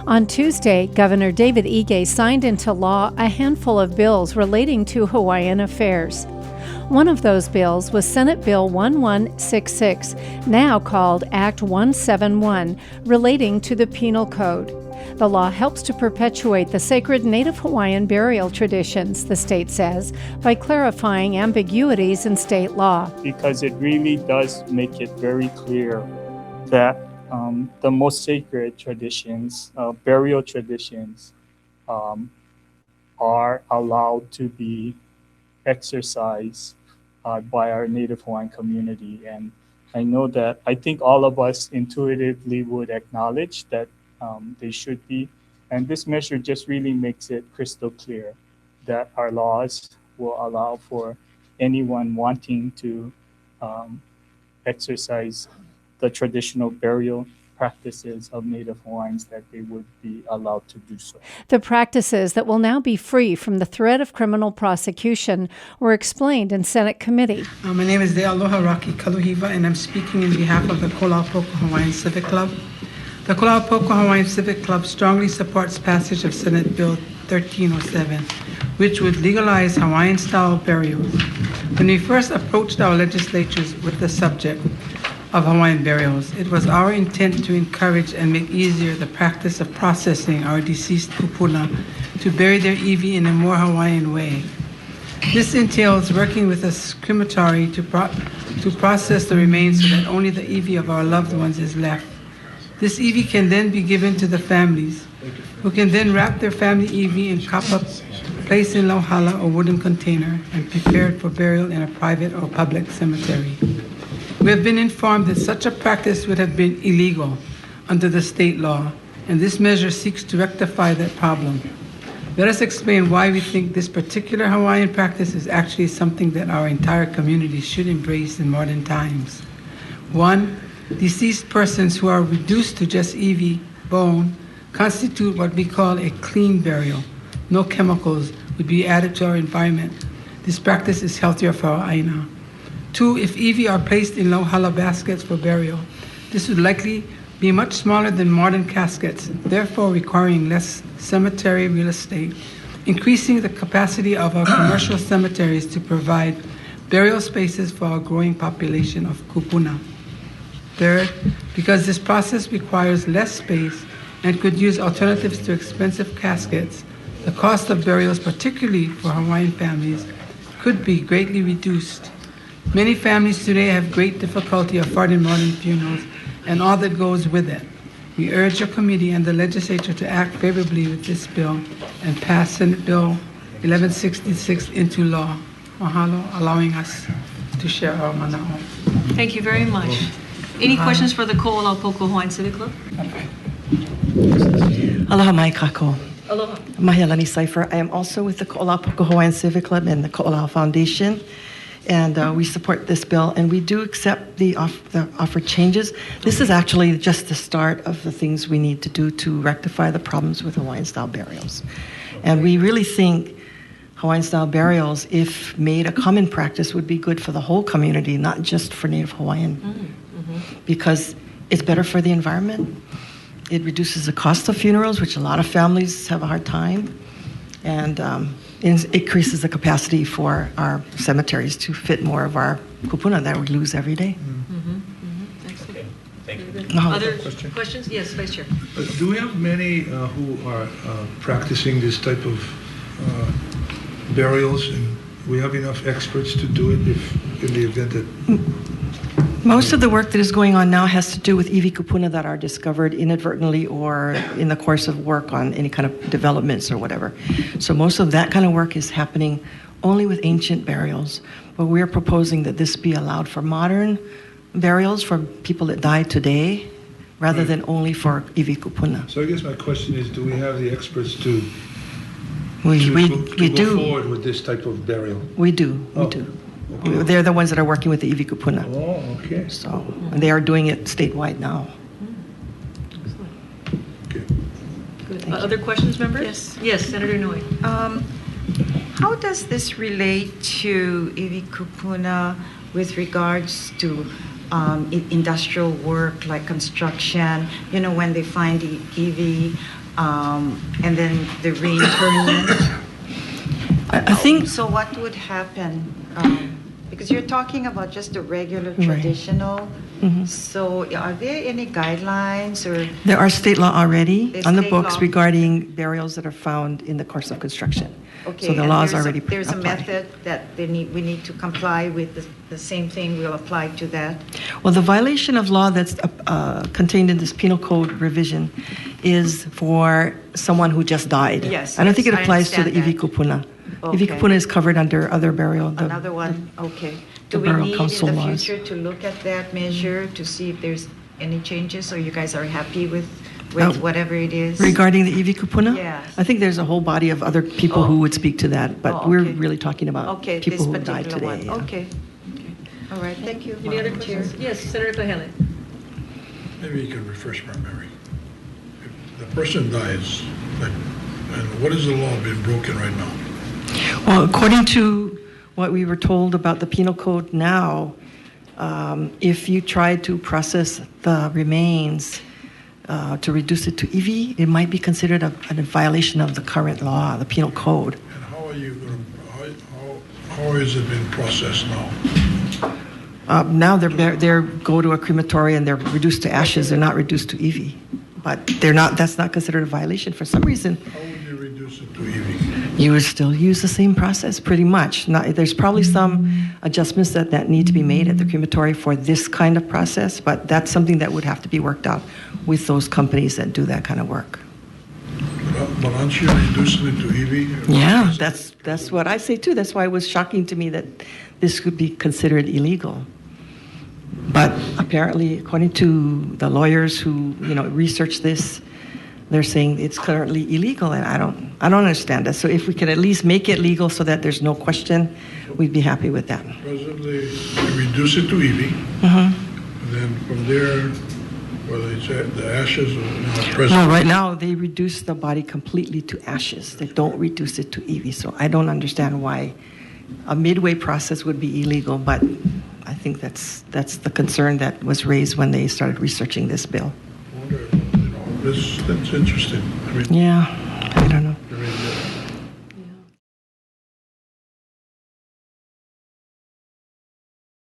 On Tuesday, Governor David Ige signed into law a handful of bills relating to Hawaiian affairs. One of those bills was Senate Bill 1166, now called Act 171, relating to the Penal Code. The law helps to perpetuate the sacred Native Hawaiian burial traditions, the state says, by clarifying ambiguities in state law. Because it really does make it very clear that the most sacred traditions, burial traditions, are allowed to be exercised by our Native Hawaiian community. And I think all of us intuitively would acknowledge that they should be. And this measure just really makes it crystal clear that our laws will allow for anyone wanting to exercise the traditional burial practices of Native Hawaiians, that they would be allowed to do so. The practices that will now be free from the threat of criminal prosecution were explained in Senate committee. My name is De'aloha Raki Kaluhiva, and I'm speaking in behalf of the Kolaupoka Hawaiian Civic Club. The Kolaupoka Hawaiian Civic Club strongly supports passage of Senate Bill 1307, which would legalize Hawaiian-style burials. When we first approached our legislatures with the subject of Hawaiian burials, it was our intent to encourage and make easier the practice of processing our deceased kupuna to bury their iwi in a more Hawaiian way. This entails working with a crematory to process the remains so that only the iwi of our loved ones is left. This iwi can then be given to the families, who can then wrap their family iwi in kapa, placed in lauhala or wooden container, and prepared for burial in a private or public cemetery. We have been informed that such a practice would have been illegal under the state law, and this measure seeks to rectify that problem. Let us explain why we think this particular Hawaiian practice is actually something that our entire community should embrace in modern times. 1. Deceased persons who are reduced to just iwi, bone, constitute what we call a clean burial. No chemicals would be added to our environment. This practice is healthier for our aina. 2. If iwi are placed in lauhala baskets for burial, this would likely be much smaller than modern caskets, therefore requiring less cemetery real estate, increasing the capacity of our commercial cemeteries to provide burial spaces for our growing population of kupuna. 3rd, because this process requires less space and could use alternatives to expensive caskets, the cost of burials, particularly for Hawaiian families, could be greatly reduced. Many families today have great difficulty affording modern funerals and all that goes with it. We urge your committee and the legislature to act favorably with this bill and pass Senate Bill 1166 into law. Mahalo, allowing us to share our mana'o. Thank you very much. Any questions for the Ko'olaupoku Hawaiian Civic Club? Aloha mai kako. Aloha. Mahialani Cipher. I am also with the Ko'olaupoku Hawaiian Civic Club and the Ko'olau Foundation, and we support this bill, and we do accept the offered changes. This is actually just the start of the things we need to do to rectify the problems with Hawaiian-style burials. And we really think Hawaiian-style burials, if made a common practice, would be good for the whole community, not just for Native Hawaiian. Because it's better for the environment. It reduces the cost of funerals, which a lot of families have a hard time, and it increases the capacity for our cemeteries to fit more of our kupuna that we lose every day. Excellent. Thank you. Other questions? Yes, Vice Chair. Do we have many who are practicing this type of burials, and we have enough experts to do it if in the event that... Most of the work that is going on now has to do with iwi kupuna that are discovered inadvertently or in the course of work on any kind of developments or whatever. So most of that kind of work is happening only with ancient burials. But we're proposing that this be allowed for modern burials for people that die today, rather than only for iwi kupuna. So I guess my question is, do we have the experts to We go do. forward with this type of burial? We do. Okay. They're the ones that are working with the iwi kupuna. Oh, okay. So, and they are doing it statewide now. Okay. Good. Other questions, members? Yes. Yes, Senator Noy. How does this relate to iwi kupuna with regards to industrial work like construction, when they find the EV and then the rain tournament. I think So what would happen? Because you're talking about just the regular Right. traditional. So are there any guidelines or there are state law already There's on the state books law. regarding burials that are found in the course of construction. okay? So the and law is there's already there's a applied. method that we need to comply with. The same thing will apply to that. Well, the violation of law that's contained in this penal code revision is for someone who just died. Yes, I don't think it yes, I applies to the understand iwi kupuna. Okay. Iwi kupuna is covered under other burial. Another one, okay. the Do we burial need in council the laws. future to look at that measure to see if there's any changes, or you guys are happy with whatever it is? Regarding the iwi kupuna? Yes. I think there's a whole body of other people who would speak to that, but Oh, we're okay. really talking about Okay, people this who died particular today. one. yeah. Okay. All right, thank you. Any other Madam Chair. questions? Yes, Senator Kahele. Maybe you can refresh my memory. If the person dies, and what is the law being broken right now? Well, according to what we were told about the penal code now, if you try to process the remains to reduce it to EV, it might be considered a violation of the current law, the penal code. And how are you going to, how is it being processed now? Now they're go to a crematory and they're reduced to ashes. They're not reduced to EV, but they're not. That's not considered a violation for some reason. How would you reduce it to EV? You would still use the same process, pretty much. There's probably some adjustments that need to be made at the crematory for this kind of process, but that's something that would have to be worked out with those companies that do that kind of work. But aren't you reducing it to EV? Yeah, that's what I say too. That's why it was shocking to me that this could be considered illegal. But apparently, according to the lawyers who researched this, they're saying it's currently illegal, and I don't understand that. So if we could at least make it legal so that there's no question, we'd be happy with that. Presently, you reduce it to EV, and then from there, whether it's the ashes or No, present. right now they reduce the body completely to ashes. They don't reduce it to EV. So I don't understand why a midway process would be illegal, but I think that's the concern that was raised when they started researching this bill. That's interesting. I mean, Yeah, I don't know.